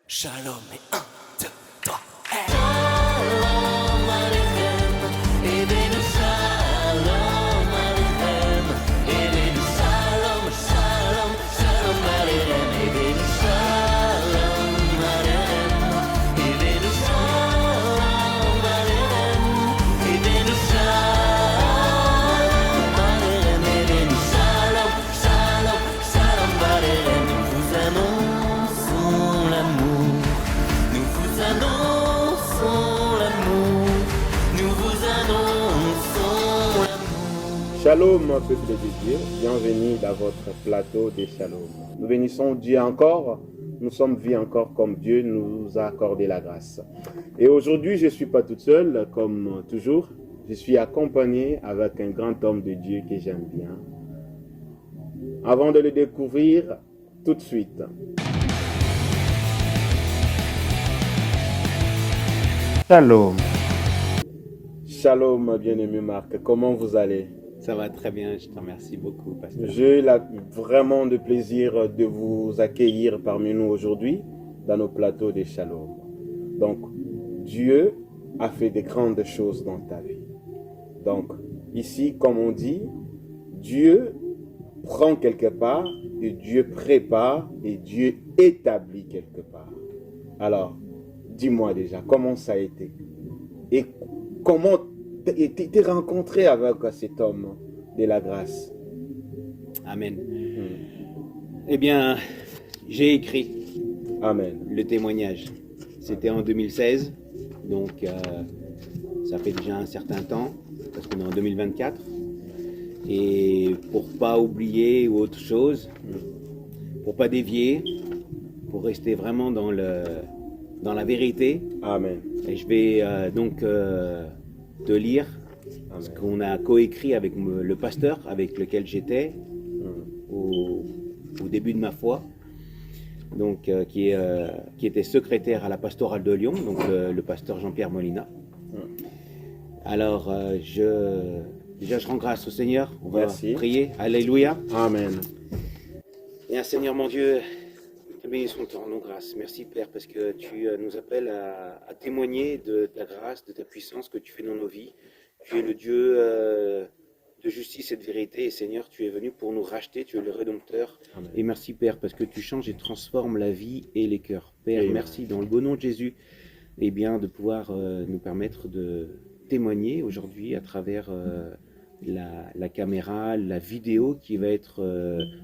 Shalom et 1, 2, 3, Shalom Aleichem, Evenu Shalom Aleichem, Evenu Shalom, Shalom, Shalom Aleichem, Evenu Shalom Aleichem, Evenu Shalom Aleichem, Evenu Shalom Aleichem, Evenu Shalom, Shalom, Shalom Aleichem. Nous vous annonçons l'amour. Nous vous annonçons l'amour, nous vous annonçons l'amour. Shalom, peuple de Dieu, bienvenue dans votre plateau des Shalom. Nous bénissons Dieu encore, nous sommes vus encore comme Dieu nous a accordé la grâce. Et aujourd'hui, je ne suis pas toute seule, comme toujours, je suis accompagné avec un grand homme de Dieu que j'aime bien. Avant de le découvrir, tout de suite. Shalom. Shalom, bien-aimé Marc, comment vous allez? Ça va très bien, je te remercie beaucoup, pasteur. J'ai vraiment le plaisir de vous accueillir parmi nous aujourd'hui dans nos plateaux des Shalom. Donc, Dieu a fait de grandes choses dans ta vie. Donc, ici, comme on dit, Dieu prend quelque part et Dieu prépare et Dieu établit quelque part. Alors, dis-moi déjà, comment ça a été? Et comment t'es rencontré avec cet homme de la grâce? Amen. Eh bien, j'ai écrit Amen. le témoignage. C'était en 2016, donc ça fait déjà un certain temps, parce qu'on est en 2024. Et pour pas oublier ou autre chose, pour pas dévier, pour rester vraiment dans la vérité, Amen. et je vais donc te lire ce qu'on a coécrit avec le pasteur avec lequel j'étais au début de ma foi, donc qui était secrétaire à la pastorale de Lyon, donc le pasteur Jean-Pierre Molina. Alors déjà je rends grâce au Seigneur, on va Merci. prier, alléluia. Amen. Et un Seigneur mon Dieu, te bénissons ton nom, grâce. Merci Père, parce que tu nous appelles à témoigner de ta grâce, de ta puissance que tu fais dans nos vies. Tu es le Dieu de justice et de vérité. Et Seigneur, tu es venu pour nous racheter, tu es le Rédempteur. Amen. Et merci Père, parce que tu changes et transformes la vie et les cœurs. Père, Amen. merci dans le beau nom de Jésus, et bien de pouvoir nous permettre de témoigner aujourd'hui à travers la caméra, la vidéo qui va être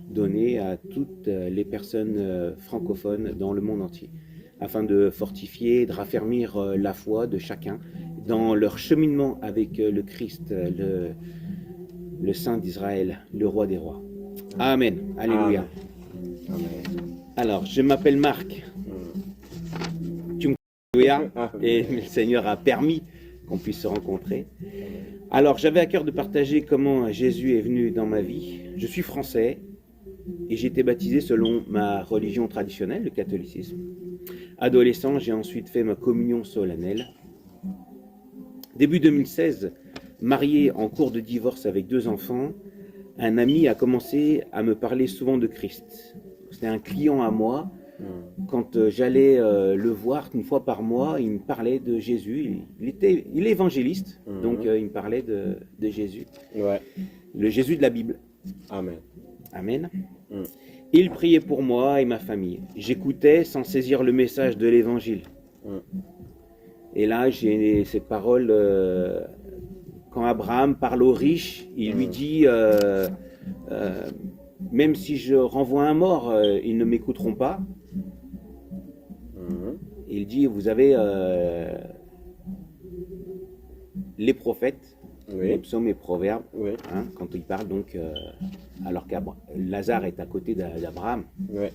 donnée à toutes les personnes francophones dans le monde entier, afin de fortifier, de raffermir la foi de chacun dans leur cheminement avec le Christ, le Saint d'Israël, le Roi des Rois. Amen. Alléluia. Amen. Alors, je m'appelle Marc. Tu me connais, Alléluia. Et le Seigneur a permis qu'on puisse se rencontrer. Alors, j'avais à cœur de partager comment Jésus est venu dans ma vie. Je suis français et j'ai été baptisé selon ma religion traditionnelle, le catholicisme. Adolescent, j'ai ensuite fait ma communion solennelle. Début 2016, marié en cours de divorce avec 2 enfants, un ami a commencé à me parler souvent de Christ. C'était un client à moi. Quand j'allais le voir une fois par mois, il me parlait de Jésus. Il est évangéliste, donc il me parlait de Jésus. Ouais. Le Jésus de la Bible. Amen. Amen. Il priait pour moi et ma famille. J'écoutais sans saisir le message de l'évangile. Et là, j'ai ces paroles, quand Abraham parle aux riches, il lui dit, même si je renvoie un mort, ils ne m'écouteront pas. Il dit, vous avez les prophètes, les Oui. psaumes et proverbes, Oui. hein, quand il parle donc, alors que Lazare est à côté d'Abraham, Oui.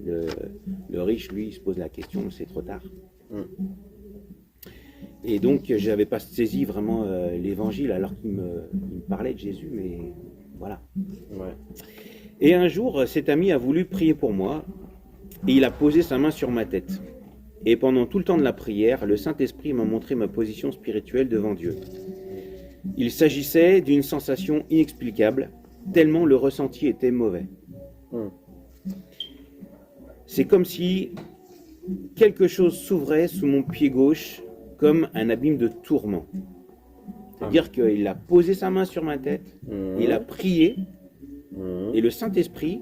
le riche, lui, il se pose la question, c'est trop tard. Et donc, je n'avais pas saisi vraiment l'évangile, alors qu'il me parlait de Jésus, mais voilà. Ouais. Et un jour, cet ami a voulu prier pour moi, et il a posé sa main sur ma tête. Et pendant tout le temps de la prière, le Saint-Esprit m'a montré ma position spirituelle devant Dieu. Il s'agissait d'une sensation inexplicable, tellement le ressenti était mauvais. C'est comme si quelque chose s'ouvrait sous mon pied gauche comme un abîme de tourment. C'est-à-dire qu'il a posé sa main sur ma tête, il a prié, et le Saint-Esprit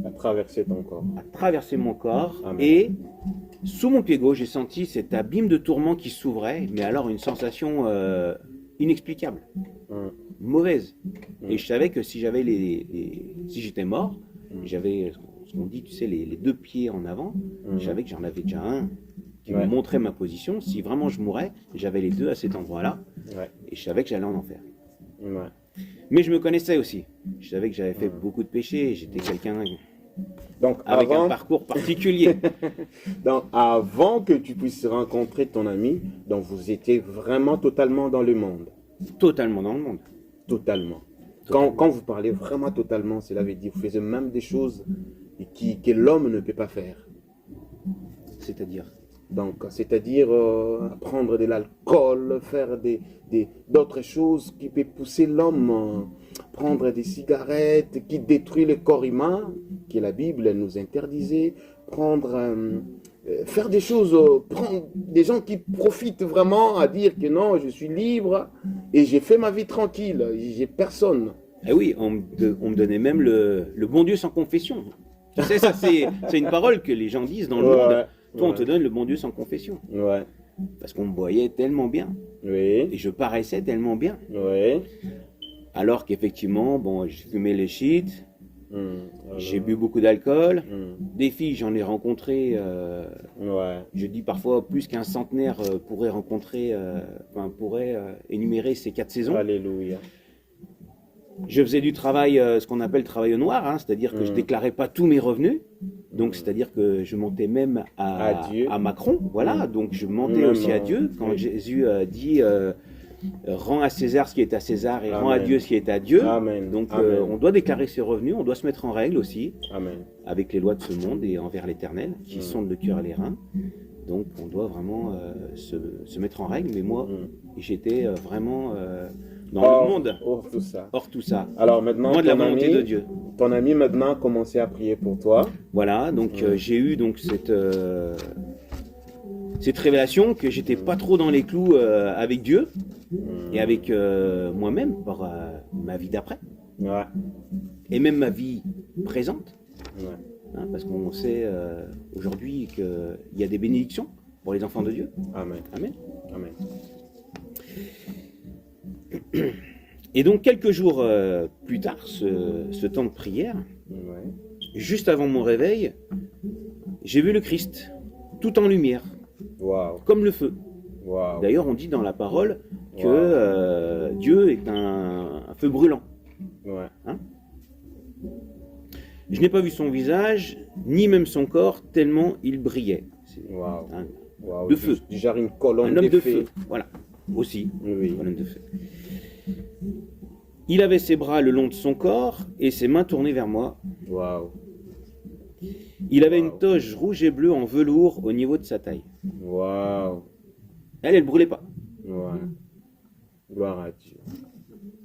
A traversé ton corps. a traversé mon corps, Amen. et sous mon pied gauche, j'ai senti cet abîme de tourment qui s'ouvrait, mais alors une sensation inexplicable, mauvaise. Et je savais que si j'avais si j'étais mort, j'avais ce qu'on dit, tu sais, les deux pieds en avant, je savais que j'en avais déjà un qui me montrait ma position. Si vraiment je mourais, j'avais les deux à cet endroit-là, et je savais que j'allais en enfer. Ouais. Mais je me connaissais aussi. Je savais que j'avais fait beaucoup de péchés. J'étais quelqu'un Donc, avec un avant, parcours particulier. donc, avant que tu puisses rencontrer ton ami, donc vous étiez vraiment totalement dans le monde. Totalement dans le monde. Totalement. Quand vous parlez vraiment totalement, cela veut dire que vous faites même des choses que l'homme ne peut pas faire. C'est-à-dire, Donc, c'est-à-dire prendre de l'alcool, faire d'autres choses qui peuvent pousser l'homme, prendre des cigarettes qui détruisent le corps humain, que la Bible nous interdisait, faire des choses, prendre des gens qui profitent vraiment à dire que non, je suis libre et j'ai fait ma vie tranquille, j'ai personne. eh oui, on me donnait même le bon Dieu sans confession. Tu sais, ça c'est une parole que les gens disent dans le monde. Toi, on te donne le bon Dieu sans confession. Ouais. Parce qu'on me voyait tellement bien. Et Oui. je paraissais tellement bien. Oui. Alors qu'effectivement, bon, j'ai fumé les shit, Hum, j'ai bu beaucoup d'alcool. hum, Des filles, j'en ai rencontré, Ouais. je dis parfois plus qu'un centenaire pourrait énumérer ces 4 saisons. Alléluia. Je faisais du travail, ce qu'on appelle travail au noir, hein, c'est-à-dire que je déclarais pas tous mes revenus. Donc, c'est-à-dire que je mentais même À Dieu. à Macron, voilà. Donc, je mentais Même, aussi à Dieu. Quand oui. Jésus dit rends à César ce qui est à César et rends à Amen. Dieu ce qui est à Dieu. Amen. Donc, Amen. on doit déclarer ses revenus, on doit se mettre en règle aussi Amen. avec les lois de ce monde et envers l'Éternel qui sondent le cœur et les reins. Donc, on doit vraiment se mettre en règle. Mais moi, j'étais vraiment dans le monde, Hors tout ça. hors tout ça. Alors maintenant, Loin de la ton volonté ami, de Dieu. ton ami maintenant a commencé à prier pour toi. Voilà, donc j'ai eu donc cette révélation que j'étais pas trop dans les clous avec Dieu et avec moi-même par ma vie d'après Ouais. et même ma vie présente, Ouais. hein, parce qu'on sait aujourd'hui qu'il y a des bénédictions pour les enfants de Dieu. Amen. Amen. Amen. Et donc quelques jours plus tard, ce temps de prière, Ouais. juste avant mon réveil, j'ai vu le Christ tout en lumière, Waouh. comme le feu. Waouh. D'ailleurs, on dit dans la parole que Dieu est un feu brûlant. Ouais. Je n'ai pas vu son visage, ni même son corps, tellement il brillait. C'est Waouh. un, Waouh. de feu. Du genre une colonne un homme de feu. feu. Voilà, aussi. Oui. Un homme de feu. Il avait ses bras le long de son corps et ses mains tournées vers moi. Waouh. Il avait une toge rouge et bleue en velours au niveau de sa taille. Waouh. Elle brûlait pas. Ouais. Gloire à Dieu.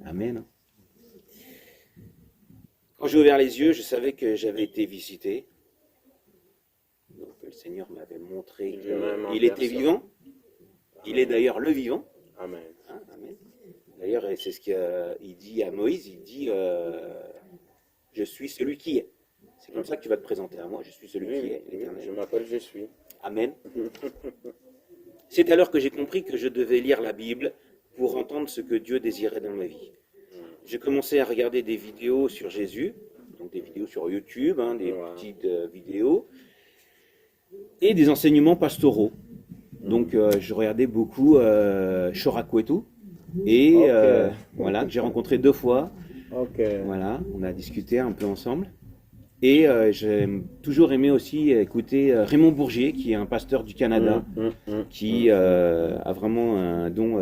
Amen. Quand j'ai ouvert les yeux, je savais que j'avais été visité. Donc le Seigneur m'avait montré Lui-même en qu'il était personne. vivant. Il est d'ailleurs le vivant. Amen. Hein, amen. D'ailleurs, et c'est ce qu'il dit à Moïse, il dit je suis celui qui est. C'est comme ça que tu vas te présenter à moi, je suis celui qui est, l'Éternel. Je m'appelle Je suis. Amen. C'est alors que j'ai compris que je devais lire la Bible pour entendre ce que Dieu désirait dans ma vie. J'ai commencé à regarder des vidéos sur Jésus, donc des vidéos sur YouTube, hein, des petites vidéos, et des enseignements pastoraux. Donc je regardais beaucoup Chorakwetu, et voilà, que j'ai rencontré 2 fois. Ok. Voilà, on a discuté un peu ensemble. Et j'ai toujours aimé aussi écouter Raymond Bourgier, qui est un pasteur du Canada, qui a vraiment un don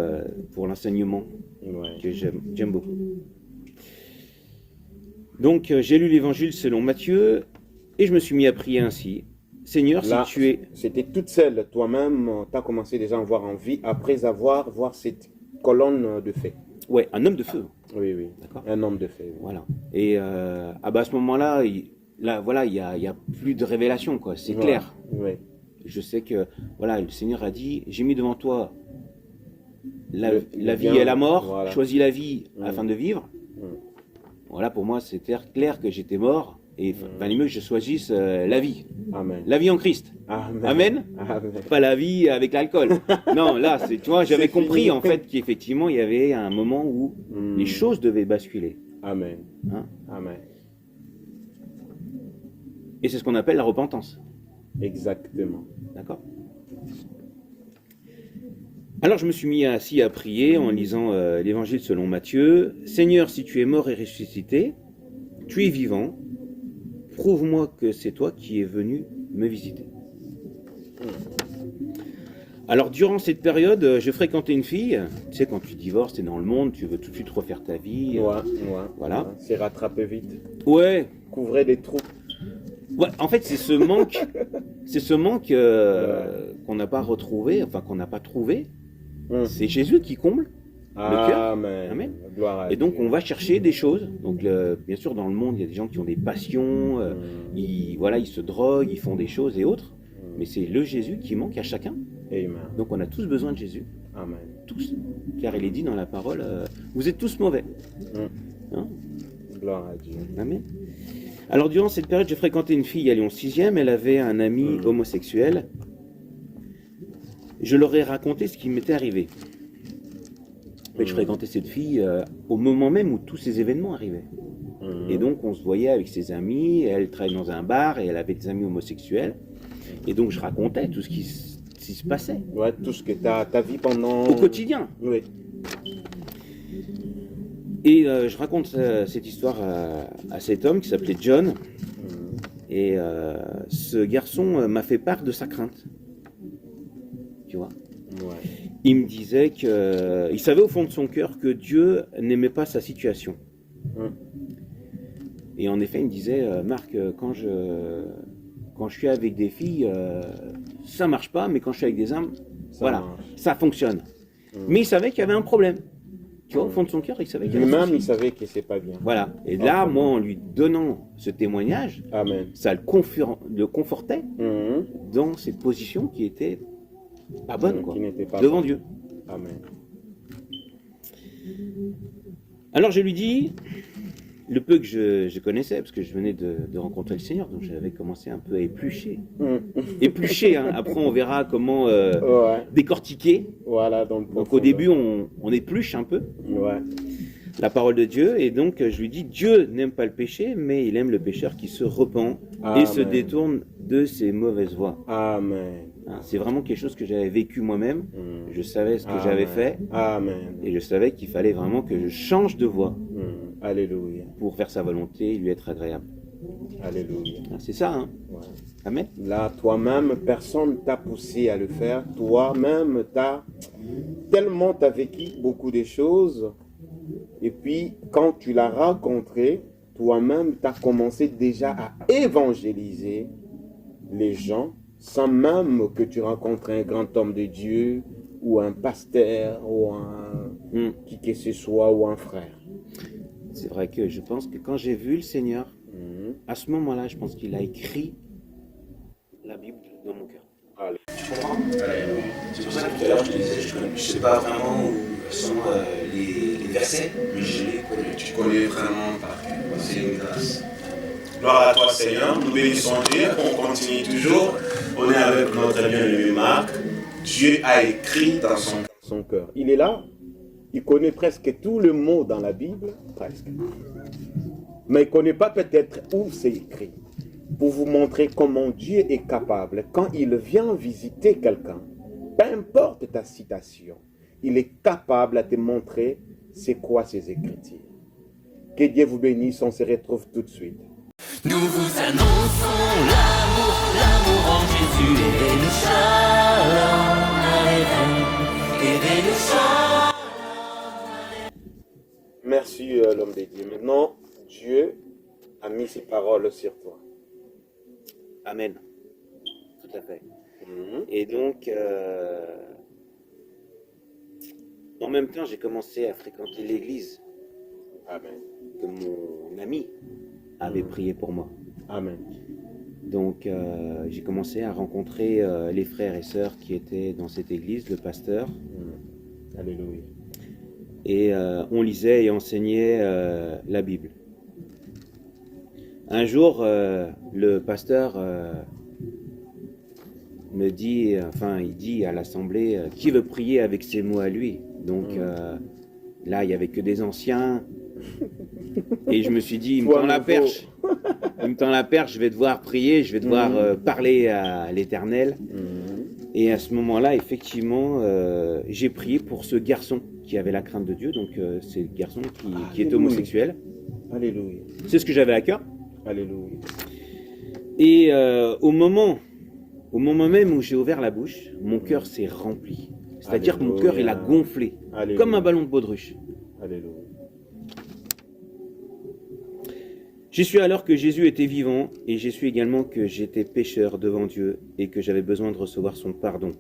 pour l'enseignement Ouais. que j'aime beaucoup. Donc j'ai lu l'évangile selon Matthieu et je me suis mis à prier ainsi. Seigneur, Là, si tu es... C'était toute seule, toi-même, tu as commencé déjà à avoir envie après voir cette colonne de feu. Ouais, un homme de feu. Oui, oui. D'accord. Un homme de feu. Oui. Voilà. Et à ce moment-là, là, voilà, il y a plus de révélation, quoi. C'est Voilà. clair. Oui. Je sais que, voilà, le Seigneur a dit, j'ai mis devant toi la Le vie bien, et la mort, voilà. choisis la vie Mm. afin de vivre. Mm. Voilà, pour moi, c'était clair que j'étais mort, et valait mieux que je choisisse la vie en Christ. Amen. Amen. Amen. Pas la vie avec l'alcool. Non, là, c'est, tu vois, j'avais C'est compris fini. en fait qu'effectivement, il y avait un moment où Mm. les choses devaient basculer. Amen. Hein. Amen. Et c'est ce qu'on appelle la repentance. Exactement. D'accord? Alors je me suis mis assis à prier en lisant l'évangile selon Matthieu. Seigneur, si tu es mort et ressuscité, tu es vivant, prouve-moi que c'est toi qui es venu me visiter. Alors durant cette période, je fréquentais une fille. Tu sais, quand tu divorces, tu es dans le monde, tu veux tout de suite refaire ta vie. Ouais. Voilà. C'est rattrapé vite. Ouais, Couvrez des trous. ouais, en fait c'est ce manque qu'on n'a pas retrouvé, enfin qu'on n'a pas trouvé. Mm. C'est Jésus qui comble. cœur. Amen. Amen. Gloire à Et donc Dieu. on va chercher des choses. Donc bien sûr dans le monde il y a des gens qui ont des passions, ils se droguent, ils font des choses et autres. Mais c'est le Jésus qui manque à chacun. Amen. Donc on a tous besoin de Jésus, Amen. tous. Car il est dit dans la parole, vous êtes tous mauvais. Hein? Gloire à Dieu. Amen. Alors durant cette période, j'ai fréquenté une fille à Lyon 6e, elle avait un ami homosexuel. Je leur ai raconté ce qui m'était arrivé. En fait, je fréquentais cette fille au moment même où tous ces événements arrivaient. Et donc on se voyait avec ses amis, elle travaillait dans un bar et elle avait des amis homosexuels. Et donc je racontais tout ce qui se passait Ouais, tout ce que ta vie pendant... au quotidien. Oui. Et je raconte cette histoire à cet homme qui s'appelait John. Et ce garçon m'a fait part de sa crainte. Tu vois? Ouais. Il me disait qu'il savait au fond de son cœur que Dieu n'aimait pas sa situation. Et en effet, il me disait, Marc, quand je suis avec des filles, ça marche pas, mais quand je suis avec des hommes, voilà, marche. ça fonctionne. Mais il savait qu'il y avait un problème. Tu vois, au fond de son cœur, il savait qu'il y avait un Lui-même, souci. il savait que c'est pas bien. Voilà. Et là, moi, en lui donnant ce témoignage, Amen. ça le confortait dans cette position qui était pas bonne, quoi, Qui n'était pas devant bonne. Dieu. Amen. Alors je lui dis, le peu que je connaissais, parce que je venais de rencontrer le Seigneur, donc j'avais commencé un peu à éplucher. Éplucher, hein. Après on verra comment Ouais. décortiquer. Voilà, donc. Donc au début on épluche un peu Ouais. la parole de Dieu, et donc je lui dis, Dieu n'aime pas le péché, mais il aime le pécheur qui se repent et se Amen. détourne de ses mauvaises voies. Amen. Hein, c'est vraiment quelque chose que j'avais vécu moi-même, je savais ce que Amen. j'avais fait, Amen. et je savais qu'il fallait vraiment que je change de voie Alléluia. pour faire sa volonté et lui être agréable. Alléluia. Ah, c'est ça, hein? Ouais. Amen. Là, toi-même, personne t'a poussé à le faire. Toi-même, tellement t'as vécu beaucoup de choses. Et puis, quand tu l'as rencontré, toi-même, t'as commencé déjà à évangéliser les gens sans même que tu rencontres un grand homme de Dieu ou un pasteur ou qui que ce soit ou un frère. C'est vrai que je pense que quand j'ai vu le Seigneur, à ce moment-là, je pense qu'il a écrit la Bible dans mon cœur. C'est pour ça que tout à l'heure je te disais, je ne sais pas vraiment où sont les versets, mais je les connais. Tu connais vraiment par cœur. C'est une grâce. Gloire à toi Seigneur, nous bénissons Dieu, on continue toujours. On est avec notre bien-aimé Marc. Dieu a écrit dans son cœur. Il est là, il connaît presque tous les mots dans la Bible, presque. Mais il ne connaît pas peut-être où c'est écrit. Pour vous montrer comment Dieu est capable, quand il vient visiter quelqu'un, peu importe ta citation, il est capable de te montrer c'est quoi ses écritures. Que Dieu vous bénisse, on se retrouve tout de suite. Nous vous annonçons l'amour en Jésus. Aidez-nous, shalom, aidez-nous, shalom. Merci l'homme de Dieu. Maintenant, Dieu a mis ses paroles sur toi. Amen. Tout à fait. Et donc, en même temps, j'ai commencé à fréquenter l'église Amen. que mon ami avait prié pour moi. Amen. Donc j'ai commencé à rencontrer les frères et sœurs qui étaient dans cette église, le pasteur. Alléluia. Et on lisait et enseignait la Bible. Un jour, le pasteur me dit, enfin il dit à l'assemblée, qui veut prier avec ces mots à lui? Donc là, il n'y avait que des anciens. Et je me suis dit, il me tend la perche. Il me tend la perche, je vais devoir prier, je vais devoir parler à l'Éternel. Et à ce moment-là, effectivement, j'ai prié pour ce garçon qui avait la crainte de Dieu. Donc c'est le garçon qui est homosexuel. Alléluia. C'est ce que j'avais à cœur. Alléluia. Et au moment même où j'ai ouvert la bouche, mon cœur s'est rempli. C'est-à-dire que mon cœur, il a gonflé, Alléluia. comme un ballon de baudruche. Alléluia. J'ai su alors que Jésus était vivant, et j'ai su également que j'étais pécheur devant Dieu et que j'avais besoin de recevoir son pardon.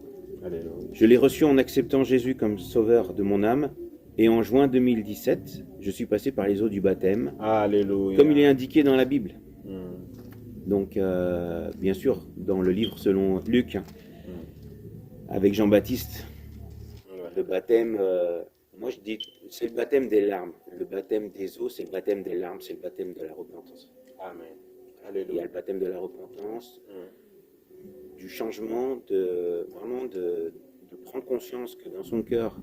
Alléluia. Je l'ai reçu en acceptant Jésus comme sauveur de mon âme, et en juin 2017, je suis passé par les eaux du baptême, Alléluia. comme il est indiqué dans la Bible. Donc, bien sûr, dans le livre selon Luc, avec Jean-Baptiste, le baptême, moi je dis, c'est le baptême des larmes. Le baptême des eaux, c'est le baptême des larmes, c'est le baptême de la repentance. Amen. Il y a Alléluia. le baptême de la repentance, du changement, de prendre conscience que dans son cœur,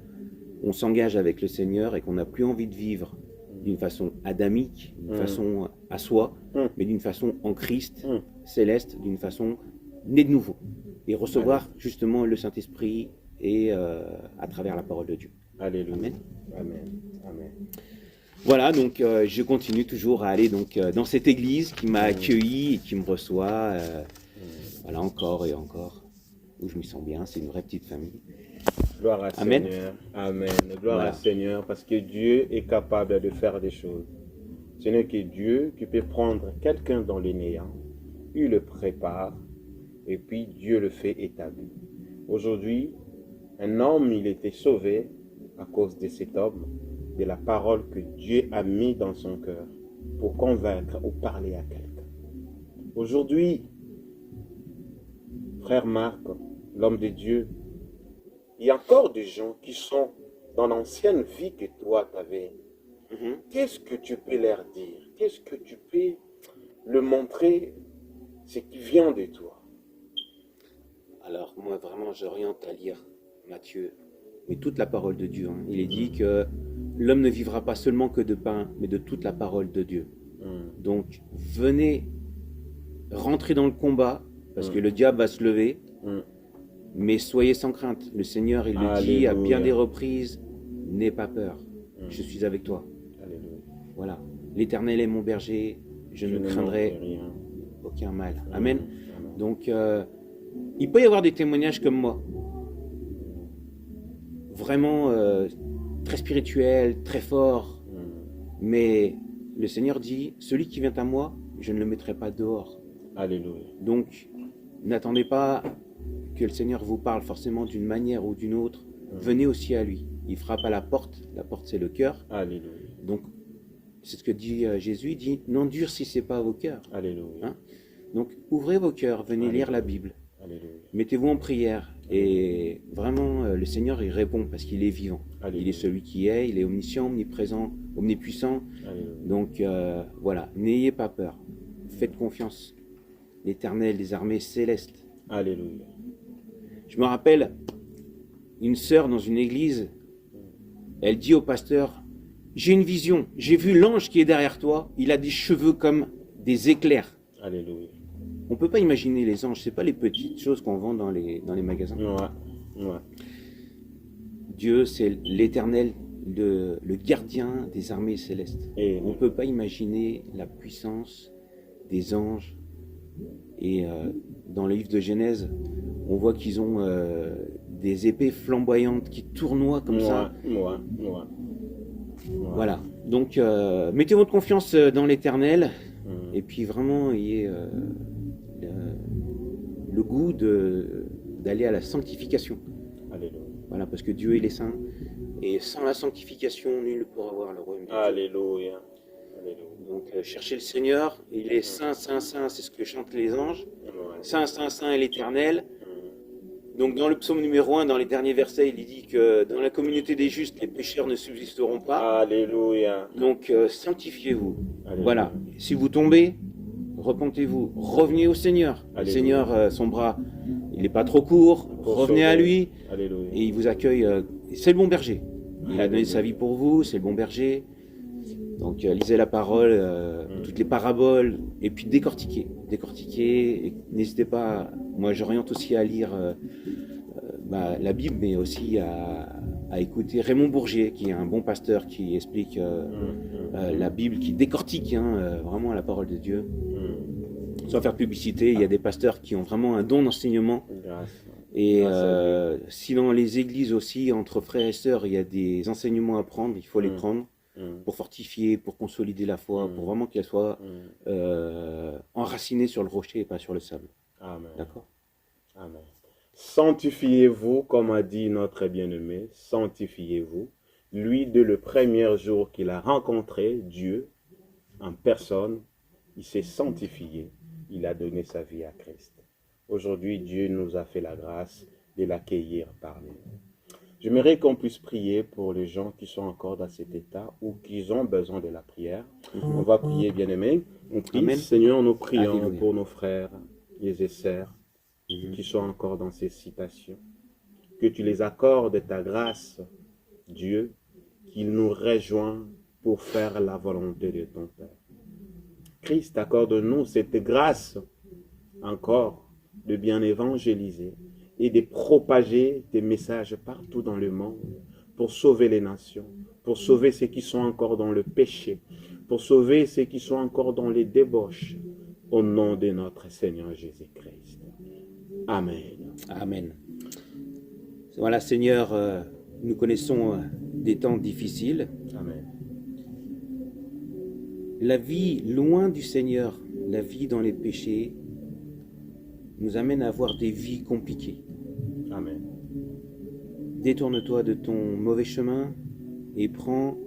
on s'engage avec le Seigneur et qu'on n'a plus envie de vivre d'une façon adamique, d'une façon à soi, mais d'une façon en Christ, céleste, d'une façon née de nouveau. Et recevoir justement le Saint-Esprit et à travers la parole de Dieu. Alléluia. Amen. Amen. Amen. Voilà, donc je continue toujours à aller donc, dans cette église qui m'a accueilli et qui me reçoit, voilà, encore et encore, où je me sens bien, c'est une vraie petite famille. Gloire à Amen. Seigneur. Amen. Gloire Voilà. à Seigneur, parce que Dieu est capable de faire des choses. Ce n'est que Dieu qui peut prendre quelqu'un dans le néant, il le prépare, et puis Dieu le fait établir. Aujourd'hui, un homme, il était sauvé à cause de cet homme, de la parole que Dieu a mis dans son cœur pour convaincre ou parler à quelqu'un. Aujourd'hui, frère Marc, l'homme de Dieu, il y a encore des gens qui sont dans l'ancienne vie que toi tu avais. Qu'est-ce que tu peux leur dire? Qu'est-ce que tu peux leur montrer, ce qui vient de toi? Alors moi vraiment j'oriente à lire Matthieu, mais toute la parole de Dieu. Il est dit que l'homme ne vivra pas seulement que de pain, mais de toute la parole de Dieu. Donc venez rentrer dans le combat, parce que le diable va se lever, mais soyez sans crainte. Le Seigneur, il le dit à bien des reprises, n'aie pas peur, je suis avec toi. Alléluia. Voilà, l'Éternel est mon berger, je ne craindrai manque rien. aucun mal. Amen. Donc il peut y avoir des témoignages comme moi, vraiment très spirituels, très forts, mais le Seigneur dit, celui qui vient à moi, je ne le mettrai pas dehors. Alléluia. Donc n'attendez pas que le Seigneur vous parle forcément d'une manière ou d'une autre, venez aussi à lui. Il frappe à la porte c'est le cœur. Alléluia. Donc c'est ce que dit Jésus, il dit, n'endurcissez pas vos cœurs. Alléluia. Hein? Donc ouvrez vos cœurs, venez lire la Bible. Alléluia. Mettez-vous en prière et vraiment le Seigneur il répond parce qu'il est vivant. Alléluia. Il est celui qui est, il est omniscient, omniprésent, omnipuissant. Alléluia. Donc voilà, n'ayez pas peur, faites confiance. L'Éternel des armées célestes. Alléluia. Je me rappelle, une sœur dans une église, elle dit au pasteur, j'ai une vision, j'ai vu l'ange qui est derrière toi, il a des cheveux comme des éclairs. Alléluia. On ne peut pas imaginer les anges, c'est pas les petites choses qu'on vend dans les magasins. Ouais. Dieu, c'est l'Éternel, le gardien des armées célestes. Et On ne peut pas imaginer la puissance des anges. Et dans le livre de Genèse, on voit qu'ils ont des épées flamboyantes qui tournoient comme ça. Voilà. Donc, mettez votre confiance dans l'Éternel. Et puis vraiment, ayez le goût d'aller à la sanctification. Alléluia. Voilà, parce que Dieu, il est saint. Et sans la sanctification, nul ne pourra voir le royaume de Dieu. Alléluia. Alléluia. Donc cherchez le Seigneur, il est saint, saint, saint, c'est ce que chantent les anges. Ouais. Saint, saint, saint est l'Éternel. Donc dans le psaume numéro 1, dans les derniers versets, il dit que dans la communauté des justes, les pécheurs ne subsisteront pas. Alléluia. Donc sanctifiez-vous. Alléluia. Voilà. Si vous tombez, repentez-vous. Revenez au Seigneur. Le Alléluia. Seigneur, son bras, il n'est pas trop court. Pour Revenez à sauver. lui Alléluia. et il vous accueille. C'est le bon berger. Il a donné sa vie pour vous, c'est le bon berger. Donc lisez la parole, toutes les paraboles, et puis décortiquez. Et n'hésitez pas, moi j'oriente aussi à lire la Bible, mais aussi à écouter Raymond Bourgier, qui est un bon pasteur qui explique la Bible, qui décortique vraiment la parole de Dieu. Sans faire publicité, il y a des pasteurs qui ont vraiment un don d'enseignement. Grâce. Et Grâce à si dans les églises aussi, entre frères et sœurs, il y a des enseignements à prendre, il faut les prendre pour fortifier, pour consolider la foi, pour vraiment qu'elle soit enracinée sur le rocher et pas sur le sable. Amen. D'accord? Amen. Sanctifiez-vous, comme a dit notre bien-aimé, sanctifiez-vous. Lui, dès le premier jour qu'il a rencontré Dieu en personne, il s'est sanctifié. Il a donné sa vie à Christ. Aujourd'hui, Dieu nous a fait la grâce de l'accueillir parmi nous. J'aimerais qu'on puisse prier pour les gens qui sont encore dans cet état ou qui ont besoin de la prière. On va prier, bien-aimés. On prie, Amen. Seigneur, nous prions Alléluia. pour nos frères et sœurs qui sont encore dans ces situations. Que tu les accordes ta grâce, Dieu, qu'ils nous rejoignent pour faire la volonté de ton Père. Christ, accorde-nous cette grâce encore de bien évangéliser et de propager tes messages partout dans le monde pour sauver les nations, pour sauver ceux qui sont encore dans le péché, pour sauver ceux qui sont encore dans les débauches, au nom de notre Seigneur Jésus-Christ. Amen. Amen. Voilà, Seigneur, nous connaissons des temps difficiles. Amen. La vie loin du Seigneur, la vie dans les péchés, nous amène à avoir des vies compliquées. Amen. Détourne-toi de ton mauvais chemin et prends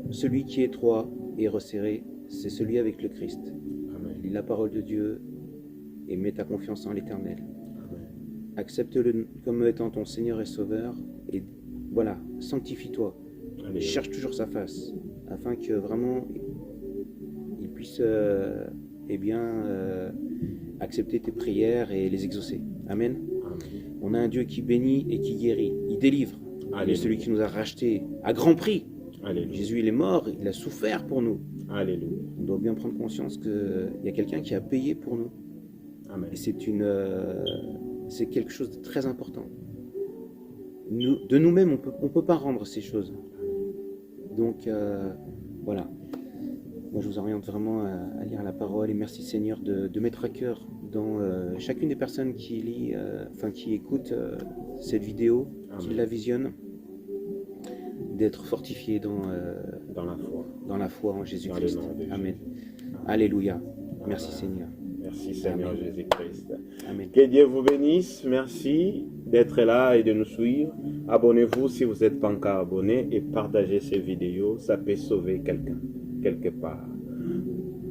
celui qui est étroit et resserré, c'est celui avec le Christ. Amen. Lis la parole de Dieu et mets ta confiance en l'Éternel. Amen. Accepte-le comme étant ton Seigneur et Sauveur et voilà, sanctifie-toi. Alléluia. Cherche toujours sa face afin que vraiment il puisse accepter tes prières et les exaucer. Amen. Amen. On a un Dieu qui bénit et qui guérit. Il délivre. Il est Alléluia. celui qui nous a rachetés à grand prix. Alléluia. Jésus, il est mort, il a souffert pour nous. Alléluia. On doit bien prendre conscience qu'il y a quelqu'un qui a payé pour nous. Amen. Et c'est quelque chose de très important. De nous-mêmes, on peut pas rendre ces choses. Donc, voilà. Moi, je vous oriente vraiment à lire la parole et merci Seigneur de mettre à cœur dans chacune des personnes qui lit, qui écoutent cette vidéo, qui Amen. la visionnent, d'être fortifié dans la foi. la foi en Jésus-Christ. Dans le nom de Jésus. Amen. Alléluia. Merci Amen. Seigneur. Merci Seigneur Amen. Jésus-Christ. Amen. Que Dieu vous bénisse. Merci d'être là et de nous suivre. Abonnez-vous si vous n'êtes pas encore abonné et partagez ces vidéos. Ça peut sauver quelqu'un, quelque part.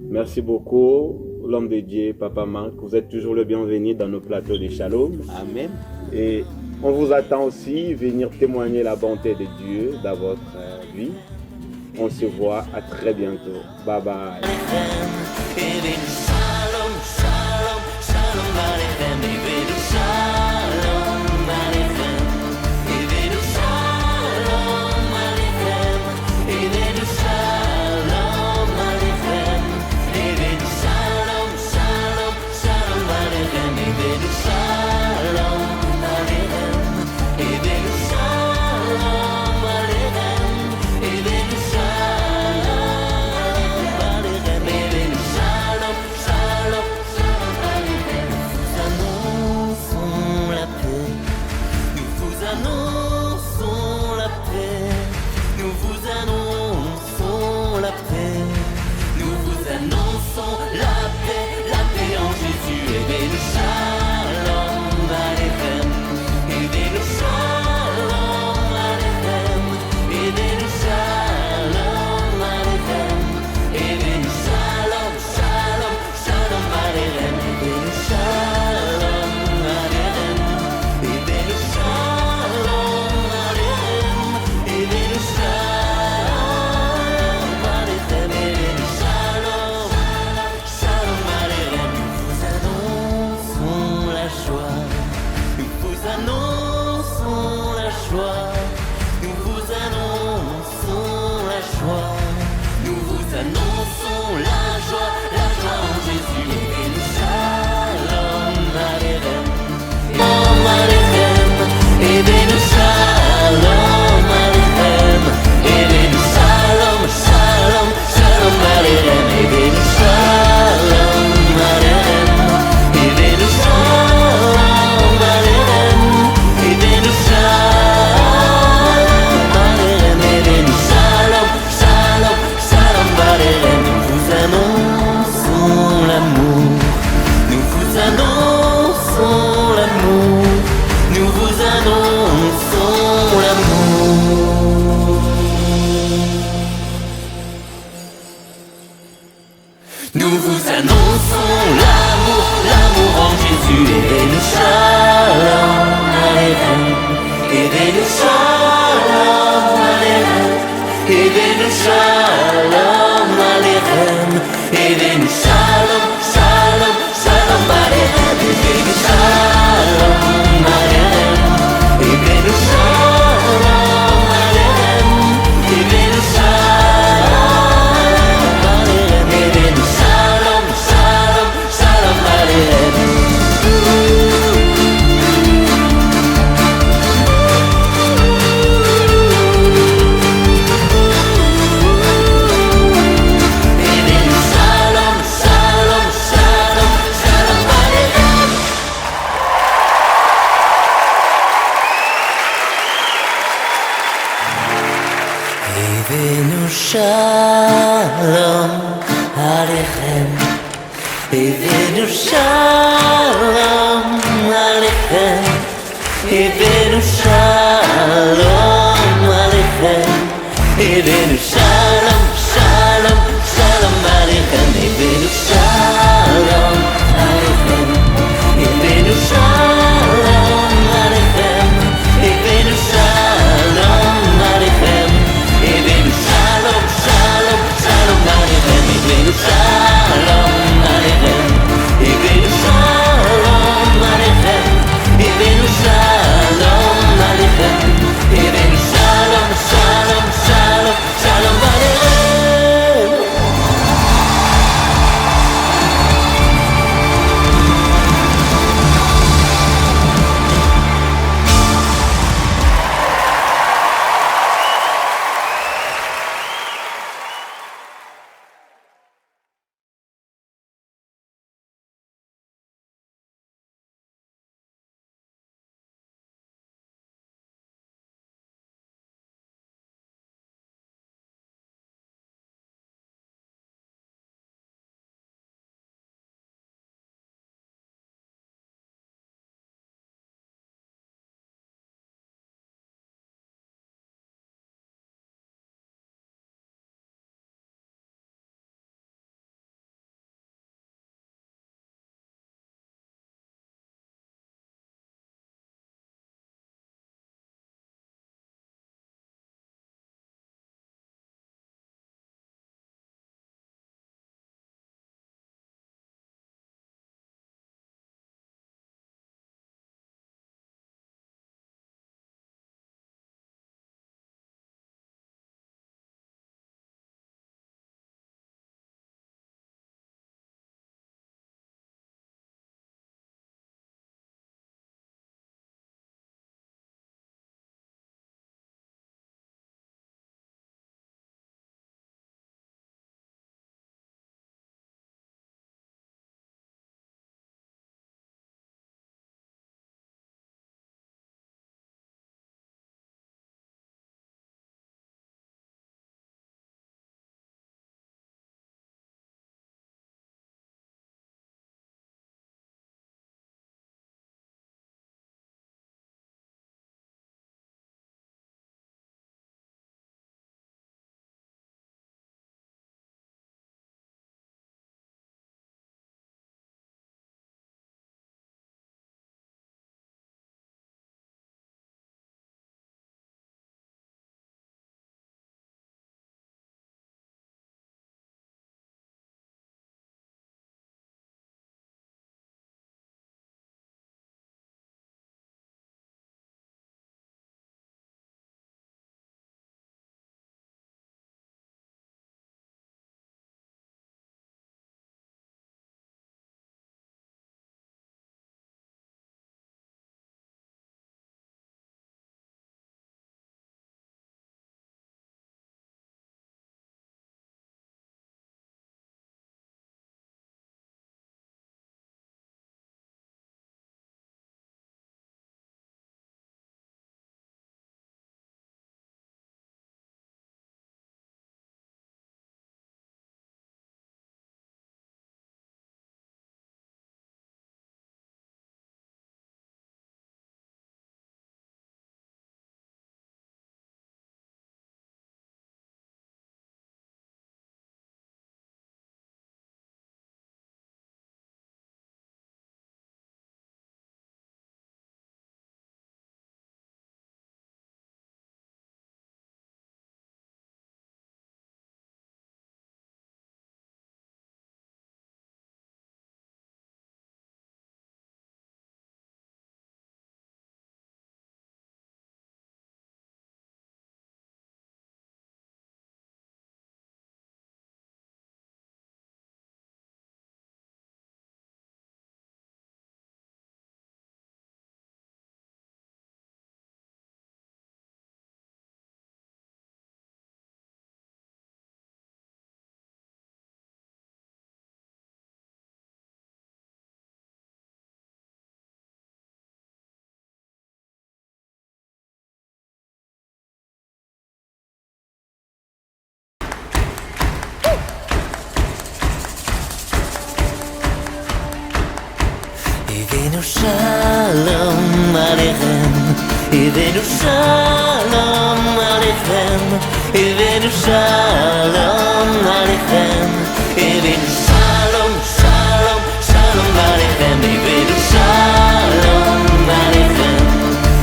Merci beaucoup, l'homme de Dieu, Papa Marc. Vous êtes toujours le bienvenu dans nos plateaux de Shalom. Amen. Et on vous attend aussi venir témoigner la bonté de Dieu dans votre vie. On se voit à très bientôt. Bye bye. Shalom, shalom, shalom aleichem, Evedu shalom aleichem, Evedu shalom aleichem, Evedu shalom aleichem, Evedu shalom, shalom, shalom aleichem, Evedu shalom aleichem, Evedu shalom aleichem, Evedu shalom aleichem, Evedu shalom, shalom. Shalom Aleichem, Ivenu Shalom Aleichem, Ivenu Shalom Aleichem, Ivenu Shalom, Shalom, Shalom Aleichem, Ivenu Shalom Aleichem, Ivenu Shalom Aleichem, Ivenu Shalom Aleichem, Ivenu Shalom, Shalom, Shalom Aleichem. Shalom Aleichem, Ivenu Shalom Aleichem, Ivenu Shalom Aleichem, Ivenu Shalom, Shalom, Shalom Aleichem, Ivenu Shalom Aleichem, Ivenu Shalom Aleichem, Ivenu Shalom Aleichem, Ivenu Shalom, Shalom, Shalom Aleichem, Ivenu Shalom Aleichem, Ivenu Shalom. הבאנו שלום עליכם, הבאנו שלום עליכם, הבאנו שלום, שלום, שלום עליכם, הבאנו שלום עליכם,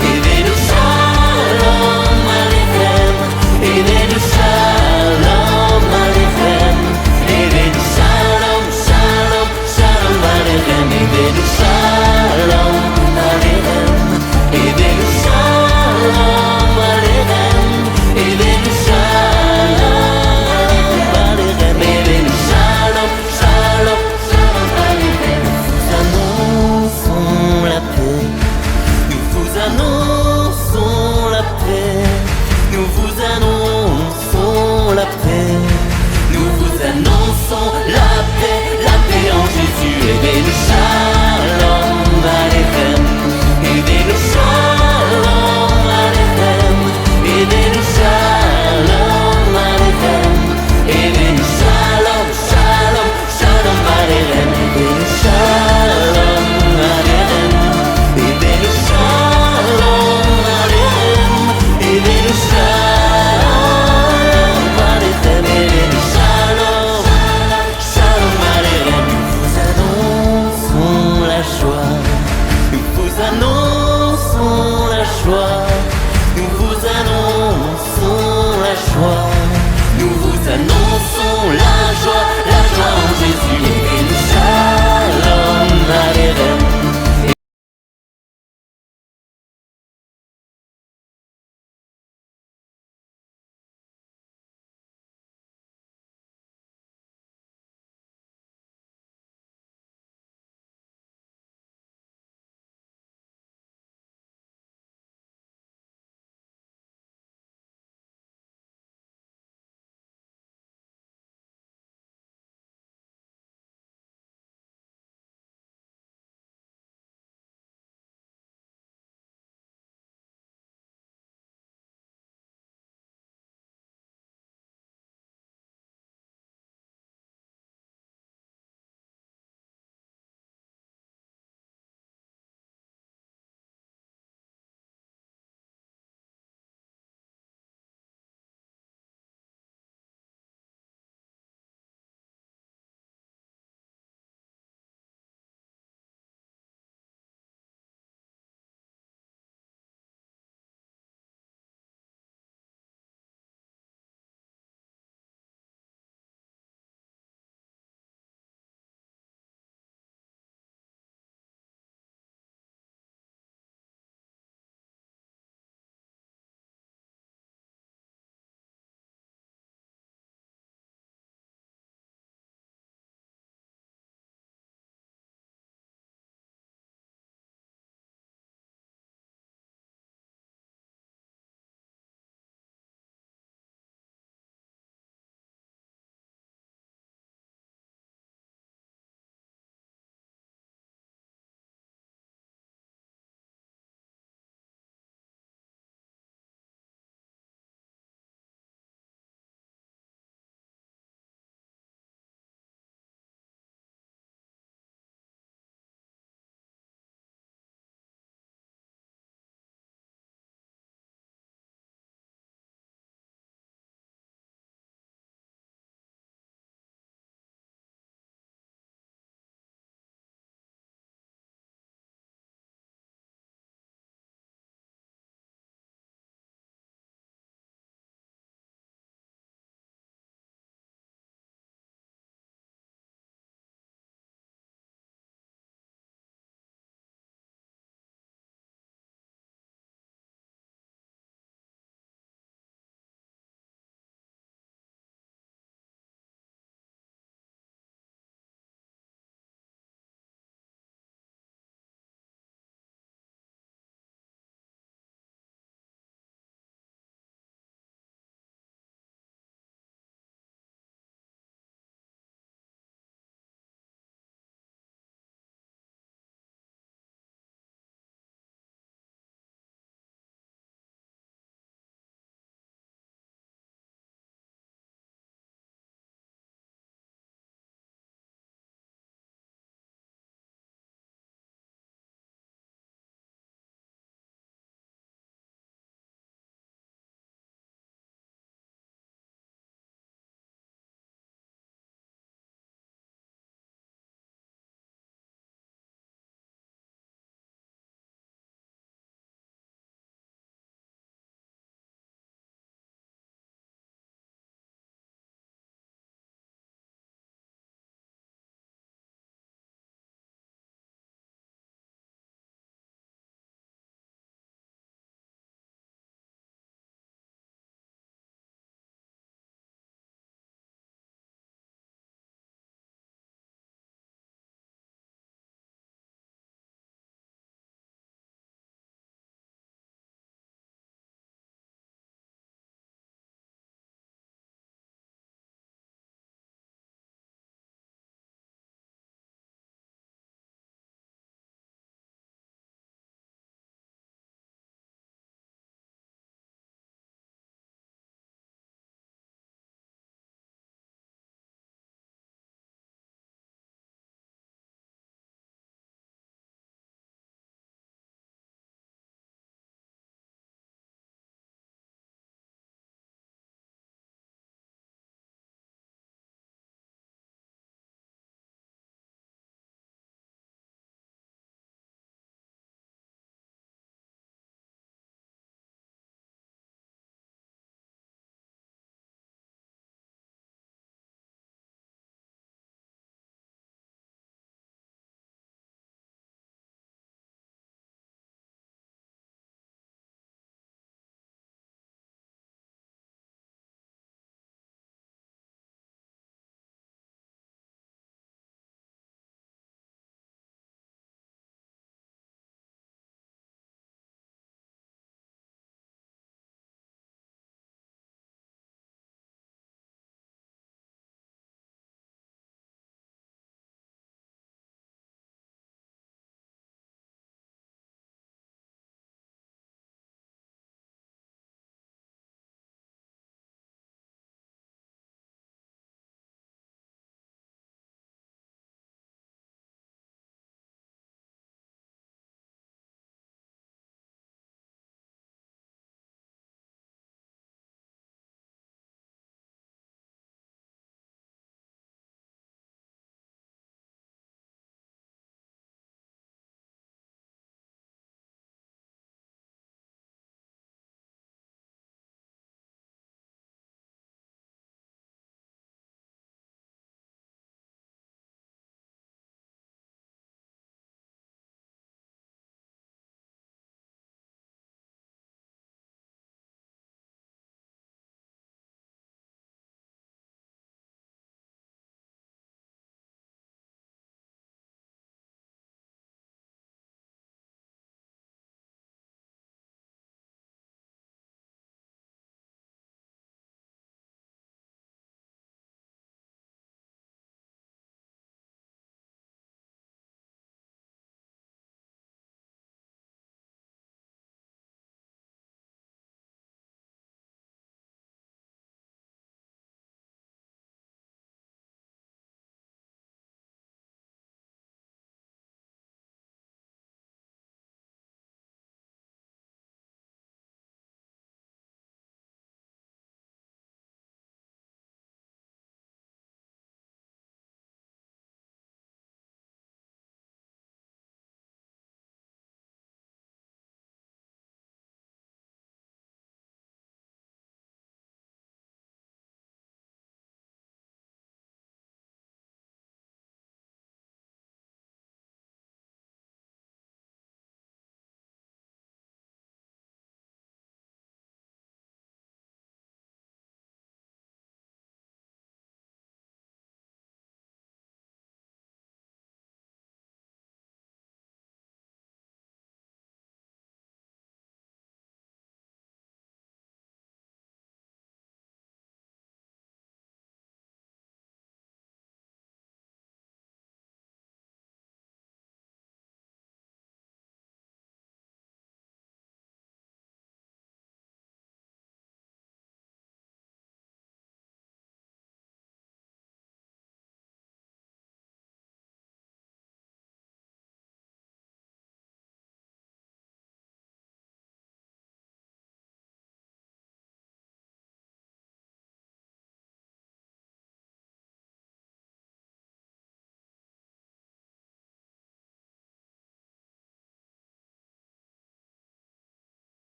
הבאנו שלום עליכם, הבאנו שלום עליכם, הבאנו שלום, שלום, שלום עליכם, הבאנו שלום עליכם, הבאנו שלום עליכם, הבאנו שלום עליכם, הבאנו שלום, שלום, שלום עליכם. Nous vous annonçons la paix, nous vous annonçons la paix, nous vous annonçons la paix, nous vous annonçons la paix, la paix en Jésus. Ebenu shalom aleichem, ebenu shalom aleichem, ebenu shalom aleichem, ebenu shalom, shalom, shalom aleichem, ebenu shalom aleichem, ebenu shalom aleichem, ebenu shalom aleichem, ebenu shalom, shalom aleichem. Nous vous annonçons la joie, nous vous annonçons la joie, nous vous annonçons la joie, la joie en Jésus. Et nous shalom aleichem.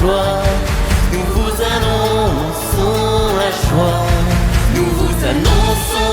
joie. Nous vous annonçons la joie. Nous vous annonçons